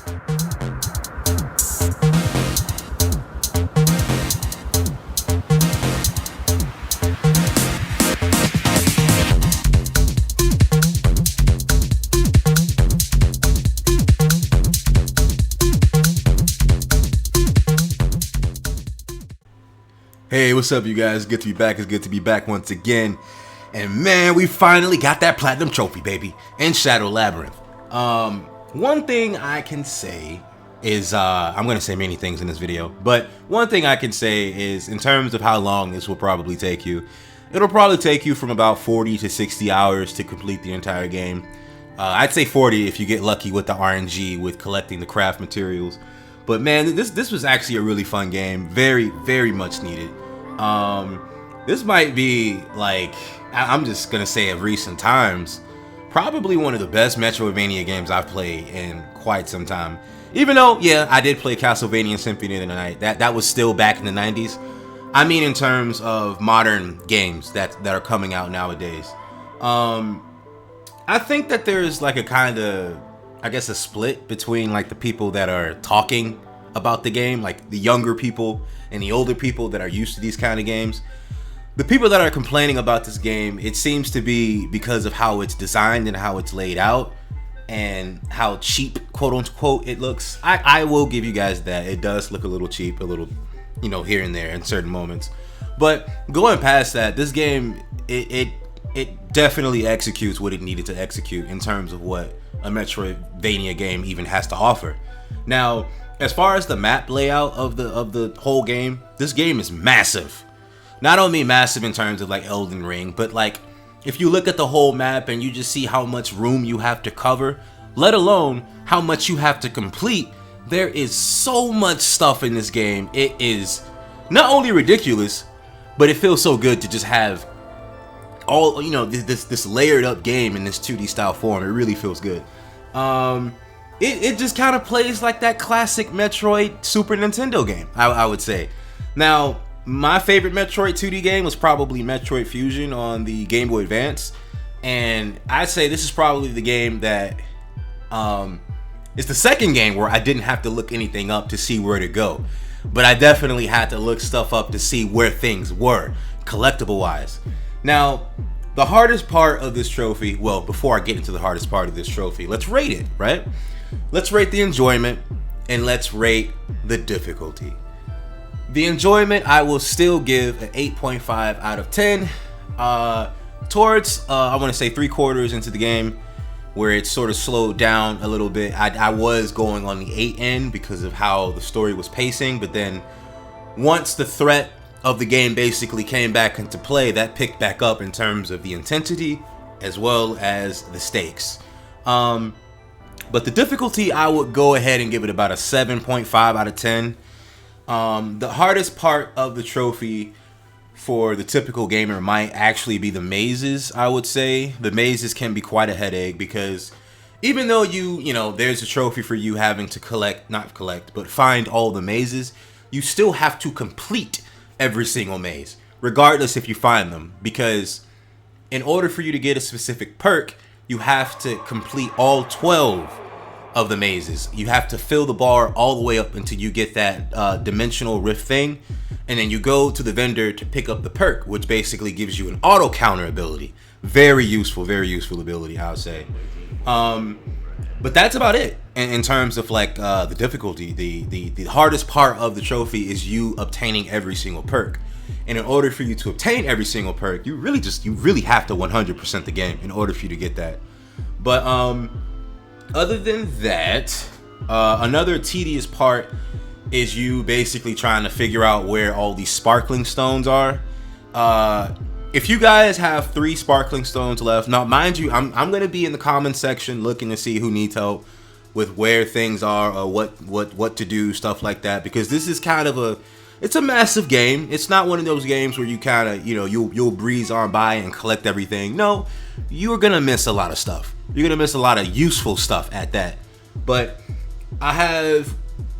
Hey, what's up, you guys? Good to be back. It's good to be back once again. And man, we finally got that platinum trophy, baby, in Shadow Labyrinth. One thing I can say is, I'm going to say many things in this video, but one thing I can say is, in terms of how long this will probably take you, it'll probably take you from about 40 to 60 hours to complete the entire game. I'd say 40 if you get lucky with the RNG, with collecting the craft materials. But man, this was actually a really fun game. Very, very much needed. This might be, like, I'm just gonna say of recent times, probably one of the best Metroidvania games I've played in quite some time. Even though, yeah, I did play Castlevania Symphony of the Night. That was still back in the 90s. I mean, in terms of modern games that are coming out nowadays. I think that there's like a kind of, I guess, a split between like the people that are talking about the game, like the younger people and the older people that are used to these kind of games. The people that are complaining about this game, it seems to be because of how it's designed and how it's laid out and how cheap, quote unquote, it looks. I will give you guys that. It does look a little cheap, a little, you know, here and there in certain moments. But going past that, this game, it definitely executes what it needed to execute in terms of what a Metroidvania game even has to offer. Now, as far as the map layout of the whole game, this game is massive. Not only massive in terms of like Elden Ring, but like if you look at the whole map and you just see how much room you have to cover, let alone how much you have to complete, there is so much stuff in this game. It is not only ridiculous, but it feels so good to just have all, you know, this layered up game in this 2D style form. It really feels good. It just kind of plays like that classic Metroid Super Nintendo game, I would say. Now, my favorite Metroid 2D game was probably Metroid Fusion on the Game Boy Advance, and I'd say this is probably the game that it's the second game where I didn't have to look anything up to see where to go, but I definitely had to look stuff up to see where things were, collectible wise. Now, the hardest part of this trophy, well, before I get into the hardest part of this trophy, let's rate it, right? Let's rate the enjoyment, and let's rate the difficulty. The enjoyment, I will still give an 8.5 out of 10. Towards, I want to say 3/4 into the game, where it sort of slowed down a little bit. I was going on the 8 end because of how the story was pacing, but then once the threat of the game basically came back into play, that picked back up in terms of the intensity as well as the stakes. But the difficulty, I would go ahead and give it about a 7.5 out of 10. The hardest part of the trophy for the typical gamer might actually be the mazes, I would say. The mazes can be quite a headache because even though you know, there's a trophy for you having to not collect, but find all the mazes, you still have to complete every single maze, regardless if you find them, because in order for you to get a specific perk, you have to complete all 12 of the mazes. You have to fill the bar all the way up until you get that dimensional rift thing, and then you go to the vendor to pick up the perk, which basically gives you an auto counter ability. Very useful ability, I would say. But that's about it in terms of like the difficulty. The hardest part of the trophy is you obtaining every single perk. And in order for you to obtain every single perk, you really have to 100% the game in order for you to get that. But other than that, another tedious part is you basically trying to figure out where all these sparkling stones are. If you guys have 3 sparkling stones left, now mind you, I'm gonna be in the comment section looking to see who needs help with where things are or what to do, stuff like that, because this is kind of it's a massive game. It's not one of those games where you kind of, you know, you'll breeze on by and collect everything. No, you're gonna miss a lot of stuff. You're gonna miss a lot of useful stuff at that. But I have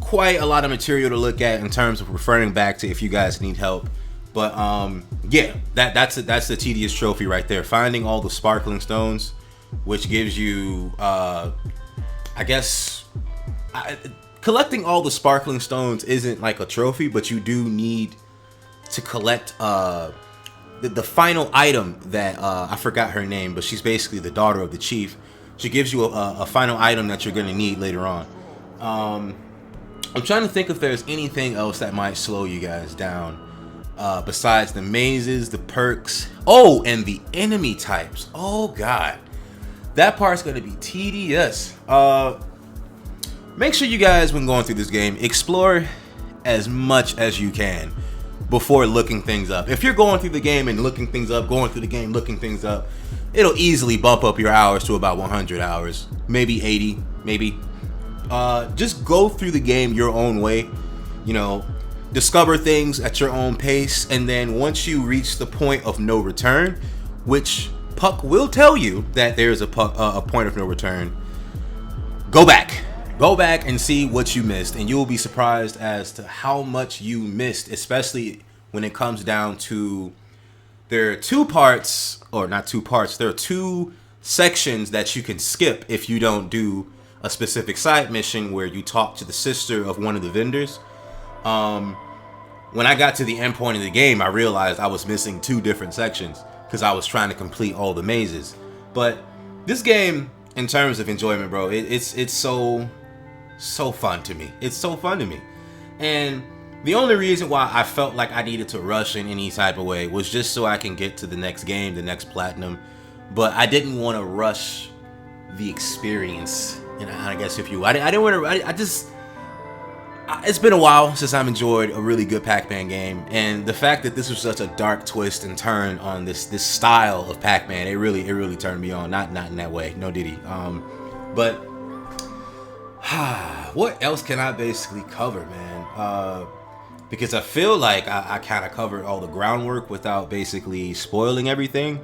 quite a lot of material to look at in terms of referring back to if you guys need help. But yeah, that's the tedious trophy right there. Finding all the sparkling stones, which gives you I guess collecting all the sparkling stones isn't like a trophy, but you do need to collect the final item that I forgot her name, but she's basically the daughter of the chief. She gives you a final item that you're gonna need later on. I'm trying to think if there's anything else that might slow you guys down besides the mazes, the perks. Oh, and the enemy types. Oh god, that part's gonna be tedious. Make sure you guys, when going through this game, explore as much as you can before looking things up. If you're going through the game and looking things up, it'll easily bump up your hours to about 100 hours, maybe 80, maybe. Just go through the game your own way, you know, discover things at your own pace, and then once you reach the point of no return, which Puck will tell you that there's a point of no return, go back and see what you missed, and you'll be surprised as to how much you missed, especially when it comes down to, there are two sections that you can skip if you don't do a specific side mission where you talk to the sister of one of the vendors. When I got to the end point of the game, I realized I was missing two different sections because I was trying to complete all the mazes. But this game, in terms of enjoyment, bro, it's so fun to me. It's so fun to me. And the only reason why I felt like I needed to rush in any type of way was just so I can get to the next game, the next platinum. But I didn't want to rush the experience. And I guess I didn't want to. It's been a while since I've enjoyed a really good Pac-Man game, and the fact that this was such a dark twist and turn on this style of Pac-Man, it really turned me on. Not in that way, no diddy. But what else can I basically cover, man? Because I feel like I kind of covered all the groundwork without basically spoiling everything.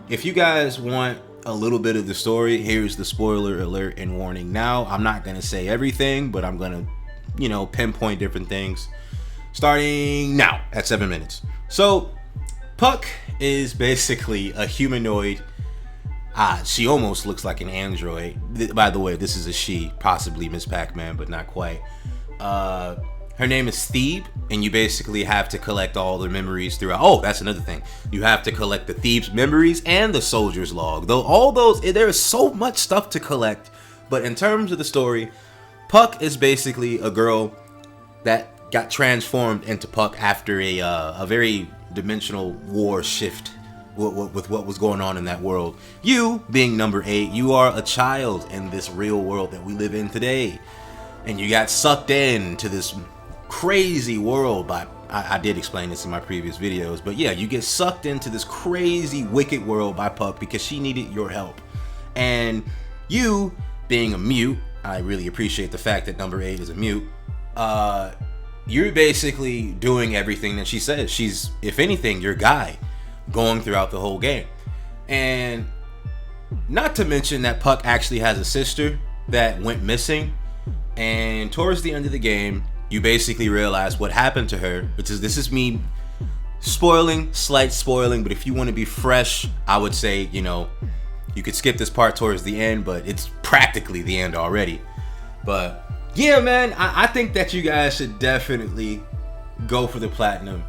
If you guys want a little bit of the story, here's the spoiler alert and warning now. I'm not gonna say everything, but I'm gonna, pinpoint different things starting now at 7 minutes. So Puck is basically a humanoid. She almost looks like an android. By the way, this is a she, possibly Miss Pac-Man, but not quite. Her name is Thebe, and you basically have to collect all the memories throughout. Oh, that's another thing. You have to collect the Thebe's memories and the soldier's log. Though all those, there is so much stuff to collect. But in terms of the story, Puck is basically a girl that got transformed into Puck after a very dimensional war shift with what was going on in that world. You, being number 8, you are a child in this real world that we live in today. And you got sucked into this crazy world by, I did explain this in my previous videos, but yeah, you get sucked into this crazy wicked world by Puck because she needed your help. And you, being a mute, I really appreciate the fact that number 8 is a mute, you're basically doing everything that she says. She's, if anything, your guy going throughout the whole game. And not to mention that Puck actually has a sister that went missing, and towards the end of the game you basically realize what happened to her, which is, this is me spoiling, slight spoiling, but if you want to be fresh, I would say, you could skip this part towards the end, but it's practically the end already. But yeah, man, I think that you guys should definitely go for the platinum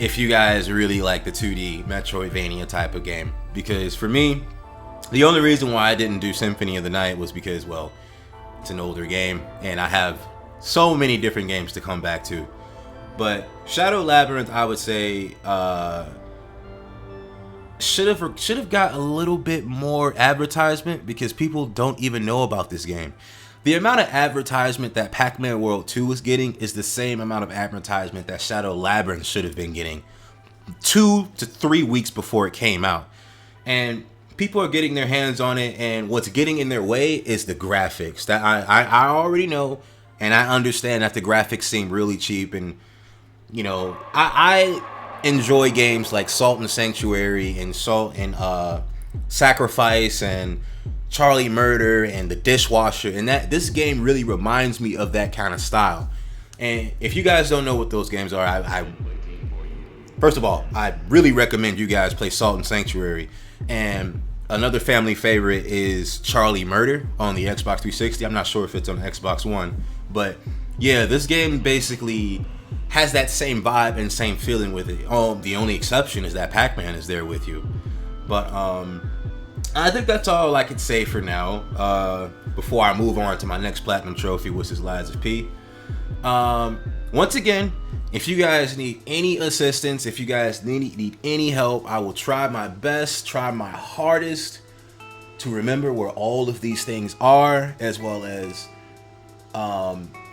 if you guys really like the 2D Metroidvania type of game. Because for me, the only reason why I didn't do Symphony of the Night was because, well, it's an older game and I have so many different games to come back to. But Shadow Labyrinth, I would say, should have got a little bit more advertisement, because people don't even know about this game. The amount of advertisement that Pac-Man World 2 was getting is the same amount of advertisement that Shadow Labyrinth should have been getting 2 to 3 weeks before it came out. And people are getting their hands on it, and what's getting in their way is the graphics. That I already know, and I understand that the graphics seem really cheap, and I enjoy games like Salt and Sanctuary and Salt and Sacrifice and Charlie Murder and The Dishwasher, and that this game really reminds me of that kind of style. And if you guys don't know what those games are, I first of all, I really recommend you guys play Salt and Sanctuary. And Another family favorite is Charlie Murder on the Xbox 360. I'm not sure if it's on Xbox One, but yeah, this game basically has that same vibe and same feeling with it. The only exception is that Pac-Man is there with you. But I think that's all I could say for now. Before I move on to my next platinum trophy, which is Lies of P. Once again, if you guys need any assistance, if you guys need any help, I will try my best, try my hardest to remember where all of these things are, as well as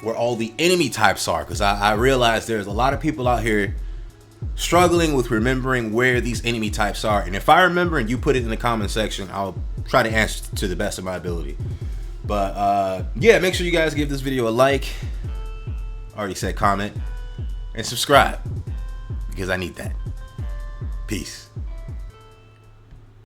where all the enemy types are, because I realize there's a lot of people out here struggling with remembering where these enemy types are. And if I remember and you put it in the comment section, I'll try to answer to the best of my ability. But yeah, make sure you guys give this video a like. Already said comment. And subscribe, because I need that. Peace.